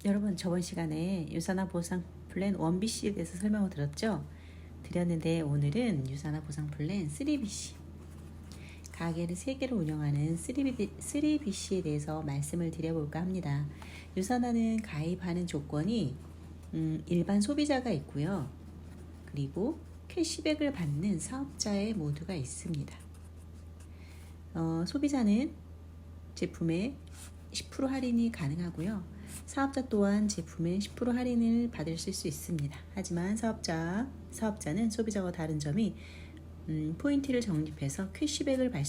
여러분, 저번 시간에 유산화 보상 플랜 1BC에 대해서 설명을 드렸는데 오늘은 유산화 보상 플랜 3BC, 가게를 3개를 운영하는 3BC에 대해서 말씀을 드려볼까 합니다. 유산화는 가입하는 조건이 일반 소비자가 있고요. 그리고 캐시백을 받는 사업자의 모두가 있습니다. 소비자는 제품에 10% 할인이 가능하고요. 사업자 또한 제품에 10% 할인을 받을 수 있습니다. 하지만 사업자는 소비자와 다른 점이 포인트를 적립해서 캐시백을 받을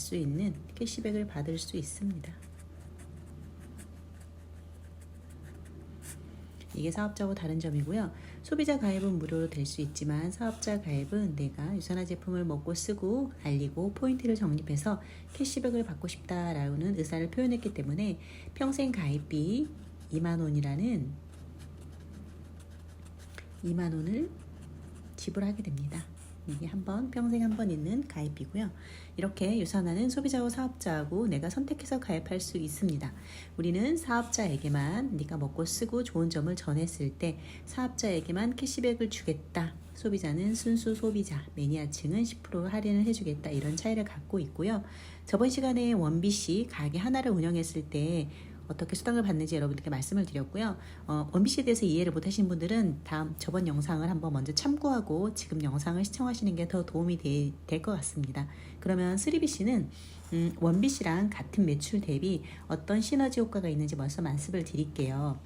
수 있습니다. 이게 사업자와 다른 점이고요. 소비자 가입은 무료로 될 수 있지만 사업자 가입은 내가 유산화 제품을 먹고 쓰고 알리고 포인트를 적립해서 캐시백을 받고 싶다라는 의사를 표현했기 때문에 평생 가입비 2만원을 지불하게 됩니다. 이게 평생 한 번 있는 가입비고요. 이렇게 유산화는 소비자와 사업자하고 내가 선택해서 가입할 수 있습니다. 우리는 사업자에게만 네가 먹고 쓰고 좋은 점을 전했을 때 사업자에게만 캐시백을 주겠다. 소비자는 순수 소비자, 매니아층은 10% 할인을 해주겠다. 이런 차이를 갖고 있고요. 저번 시간에 1BC 가게 하나를 운영했을 때 어떻게 수당을 받는지 여러분들께 말씀을 드렸고요. 1BC에 대해서 이해를 못하신 분들은 저번 영상을 한번 먼저 참고하고 지금 영상을 시청하시는 게 더 도움이 될 것 같습니다. 그러면 3BC는 1BC랑 같은 매출 대비 어떤 시너지 효과가 있는지 먼저 말씀을 드릴게요.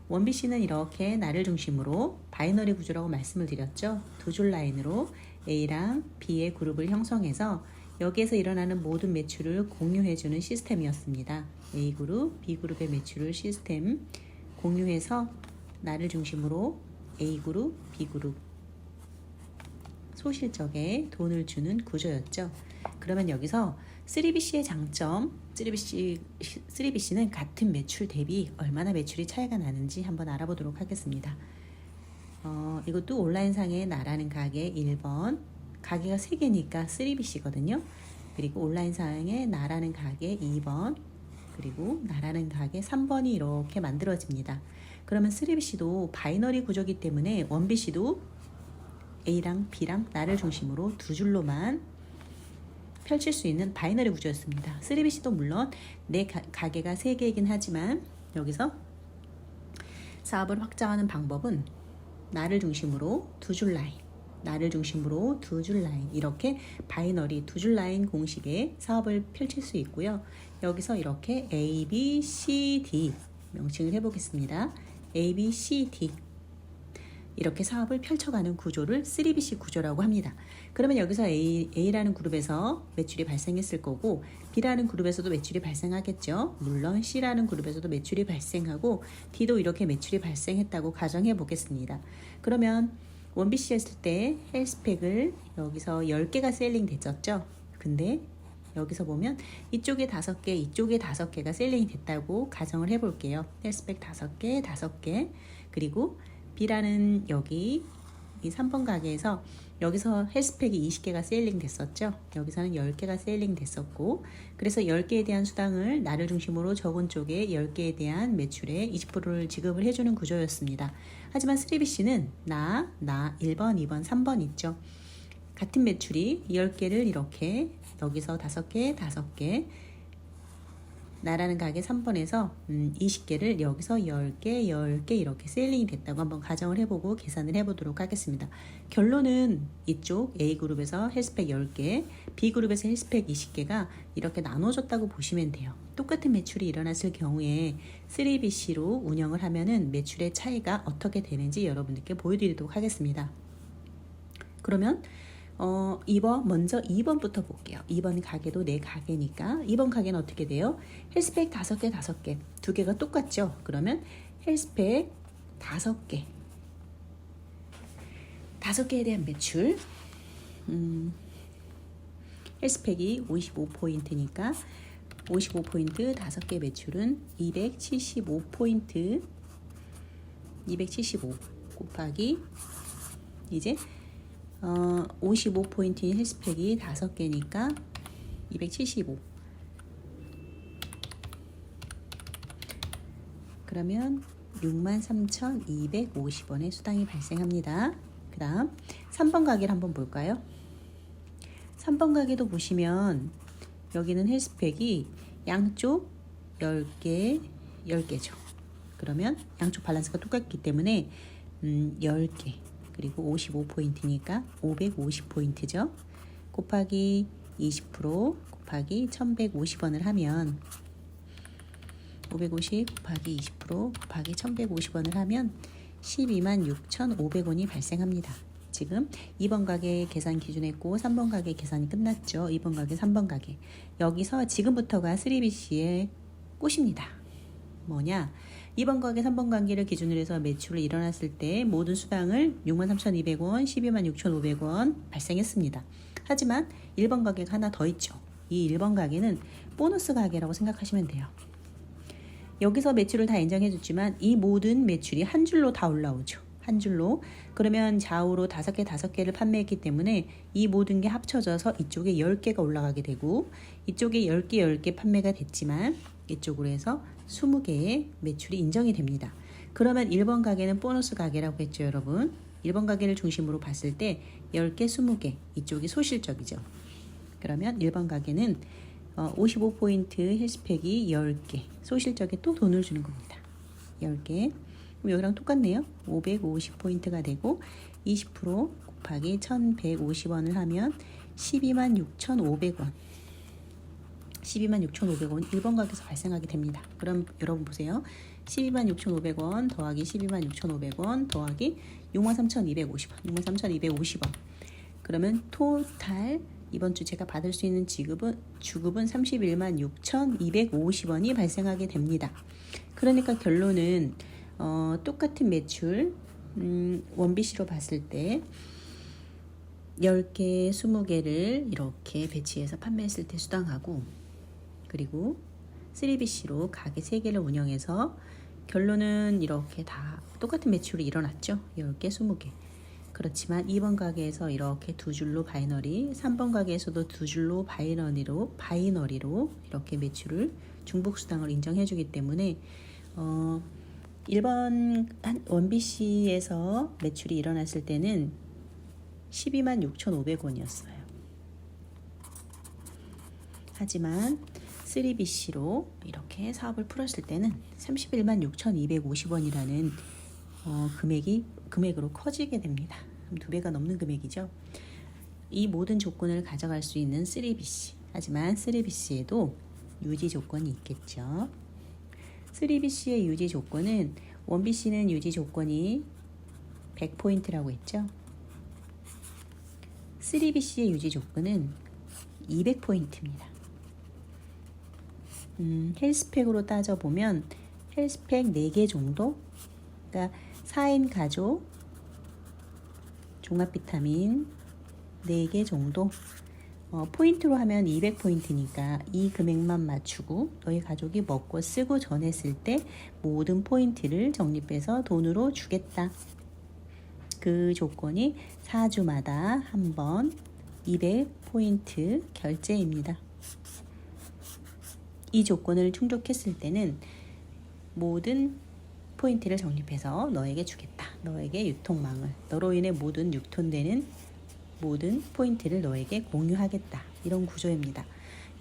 1BC는 이렇게 나를 중심으로 바이너리 구조라고 말씀을 드렸죠. 두 줄 라인으로 A랑 B의 그룹을 형성해서 여기에서 일어나는 모든 매출을 공유해주는 시스템이었습니다. A그룹, B그룹의 매출을 시스템 공유해서 나를 중심으로 A그룹, B그룹 소실적에 돈을 주는 구조였죠. 그러면 여기서 3BC의 장점, 3BC는 같은 매출 대비 얼마나 매출이 차이가 나는지 한번 알아보도록 하겠습니다. 이것도 온라인상의 나라는 가게 1번, 가게가 3개니까 3BC거든요. 그리고 온라인상의 나라는 가게 2번, 그리고 나라는 가게 3번이 이렇게 만들어집니다. 그러면 3BC도 바이너리 구조이기 때문에 1BC도 A랑 B랑 나를 중심으로 두 줄로만 펼칠 수 있는 바이너리 구조였습니다. 3BC도 물론 내 가게가 3개이긴 하지만 여기서 사업을 확장하는 방법은 나를 중심으로 두 줄 라인, 이렇게 바이너리 두 줄 라인 공식의 사업을 펼칠 수 있고요. 여기서 이렇게 A, B, C, D 명칭을 해보겠습니다. A, B, C, D 이렇게 사업을 펼쳐가는 구조를 3BC 구조라고 합니다. 그러면 여기서 A라는 그룹에서 매출이 발생했을 거고 B라는 그룹에서도 매출이 발생하겠죠. 물론 C라는 그룹에서도 매출이 발생하고 D도 이렇게 매출이 발생했다고 가정해 보겠습니다. 그러면 1BC 했을 때 헬스팩을 여기서 10개가 셀링 됐었죠. 근데 여기서 보면 이쪽에 5개, 이쪽에 5개가 셀링이 됐다고 가정을 해볼게요. 헬스팩 5개, 그리고 B라는 여기 이 3번 가게에서 여기서 헬스팩이 20개가 셀링 됐었죠. 여기서는 10개가 셀링 됐었고, 그래서 10개에 대한 수당을 나를 중심으로 적은 쪽에 10개에 대한 매출의 20%를 지급을 해주는 구조였습니다. 하지만 3BC는 나 1번, 2번, 3번 있죠. 같은 매출이 10개를 이렇게 여기서 5개, 나라는 가게 3번에서 20개를 여기서 10개 이렇게 셀링이 됐다고 한번 가정을 해보고 계산을 해보도록 하겠습니다. 결론은 이쪽 A그룹에서 헬스팩 10개, B그룹에서 헬스팩 20개가 이렇게 나눠졌다고 보시면 돼요. 똑같은 매출이 일어났을 경우에 3BC로 운영을 하면은 매출의 차이가 어떻게 되는지 여러분들께 보여드리도록 하겠습니다. 그러면 먼저 2번부터 볼게요. 2번 가게도 내 가게니까 2번 가게는 어떻게 돼요? 헬스팩 5개, 두 개가 똑같죠? 그러면 헬스팩 5개, 5개에 대한 매출, 헬스팩이 55포인트니까 55포인트 5개 매출은 275포인트, 275 곱하기 이제 55포인트인 헬스팩이 5개니까 275. 그러면 63,250원의 수당이 발생합니다. 그 다음 3번 가게를 한번 볼까요? 3번 가게도 보시면 여기는 헬스팩이 양쪽 10개, 10개죠. 그러면 양쪽 밸런스가 똑같기 때문에 10개 그리고 55포인트니까 550포인트죠. 곱하기 20% 곱하기 1150원을 하면 550 곱하기 20% 곱하기 1150원을 하면 126,500원이 발생합니다. 지금 2번 가게 계산 기준했고 3번 가게 계산이 끝났죠. 2번 가게, 3번 가게. 여기서 지금부터가 3BC의 꽃입니다. 뭐냐? 2번 가게, 3번 가게를 기준으로 해서 매출이 일어났을 때 모든 수당을 63,200원, 126,500원 발생했습니다. 하지만 1번 가게가 하나 더 있죠. 이 1번 가게는 보너스 가게라고 생각하시면 돼요. 여기서 매출을 다 인정해줬지만 이 모든 매출이 한 줄로 다 올라오죠. 한 줄로. 그러면 좌우로 5개를 판매했기 때문에 이 모든 게 합쳐져서 이쪽에 10개가 올라가게 되고 이쪽에 10개 판매가 됐지만 이쪽으로 해서 20개의 매출이 인정이 됩니다. 그러면 1번 가게는 보너스 가게라고 했죠, 여러분. 1번 가게를 중심으로 봤을 때 10개, 20개 이쪽이 소실적이죠. 그러면 1번 가게는 55포인트 헬스팩이 10개 소실적에 또 돈을 주는 겁니다. 10개. 그럼 여기랑 똑같네요. 550포인트가 되고 20% 곱하기 1150원을 하면 126,500원 126,500원 1번 가게에서 발생하게 됩니다. 그럼 여러분 보세요. 126,500원 더하기 126,500원 더하기 63,250원 63,250원 그러면 토탈 이번 주 제가 받을 수 있는 주급은 316,250원이 발생하게 됩니다. 그러니까 결론은 똑같은 매출 원BC로 봤을 때 10개, 20개를 이렇게 배치해서 판매했을 때 수당하고 그리고 3BC로 가게 3개를 운영해서 결론은 이렇게 다 똑같은 매출이 일어났죠. 10개, 20개. 그렇지만 2번 가게에서 이렇게 두 줄로 바이너리, 3번 가게에서도 두 줄로 바이너리로 이렇게 매출을 중복수당을 인정해주기 때문에 1번 원BC에서 매출이 일어났을 때는 126,500원이었어요. 하지만 3BC로 이렇게 사업을 풀었을 때는 316,250원이라는 금액으로 커지게 됩니다. 그럼 2배가 넘는 금액이죠. 이 모든 조건을 가져갈 수 있는 3BC. 하지만 3BC에도 유지 조건이 있겠죠. 3BC의 유지 조건은 원BC는 유지 조건이 100포인트라고 했죠. 3BC의 유지 조건은 200포인트입니다. 헬스팩으로 따져보면 헬스팩 4개 정도, 그러니까 4인 가족 종합비타민 4개 정도, 포인트로 하면 200포인트니까 이 금액만 맞추고 너희 가족이 먹고 쓰고 전했을 때 모든 포인트를 적립해서 돈으로 주겠다. 그 조건이 4주마다 한 번 200포인트 결제입니다. 이 조건을 충족했을 때는 모든 포인트를 적립해서 너에게 주겠다. 너에게 유통망을, 너로 인해 모든 유통되는 모든 포인트를 너에게 공유하겠다. 이런 구조입니다.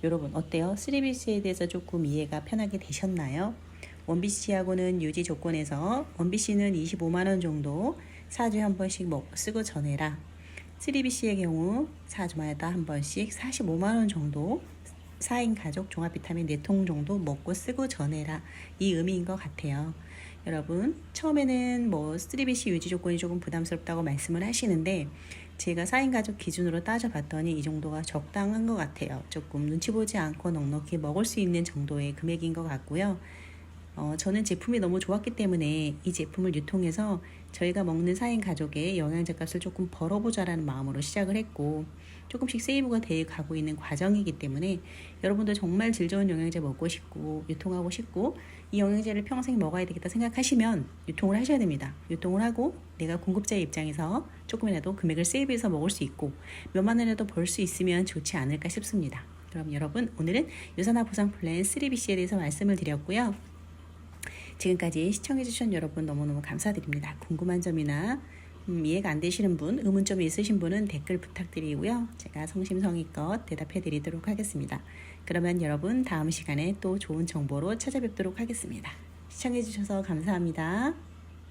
여러분 어때요? 3BC에 대해서 조금 이해가 편하게 되셨나요? 원BC하고는 유지 조건에서 원BC는 25만원 정도 4주에 한 번씩 쓰고 전해라. 3BC의 경우 4주마다 한 번씩 45만원 정도 4인 가족 종합비타민 4통 정도 먹고 쓰고 전해라. 이 의미인 것 같아요. 여러분 처음에는 3BC 유지 조건이 조금 부담스럽다고 말씀을 하시는데 제가 4인 가족 기준으로 따져봤더니 이 정도가 적당한 것 같아요. 조금 눈치 보지 않고 넉넉히 먹을 수 있는 정도의 금액인 것 같고요. 저는 제품이 너무 좋았기 때문에 이 제품을 유통해서 저희가 먹는 4인 가족의 영양제 값을 조금 벌어보자라는 마음으로 시작을 했고 조금씩 세이브가 돼 가고 있는 과정이기 때문에 여러분도 정말 질 좋은 영양제 먹고 싶고 유통하고 싶고 이 영양제를 평생 먹어야 되겠다 생각하시면 유통을 하셔야 됩니다. 유통을 하고 내가 공급자의 입장에서 조금이라도 금액을 세이브해서 먹을 수 있고 몇만 원이라도 벌 수 있으면 좋지 않을까 싶습니다. 그럼 여러분 오늘은 유산화 보상 플랜 3BC에 대해서 말씀을 드렸고요. 지금까지 시청해주신 여러분 너무너무 감사드립니다. 궁금한 점이나 이해가 안 되시는 분, 의문점이 있으신 분은 댓글 부탁드리고요. 제가 성심성의껏 대답해 드리도록 하겠습니다. 그러면 여러분 다음 시간에 또 좋은 정보로 찾아뵙도록 하겠습니다. 시청해 주셔서 감사합니다.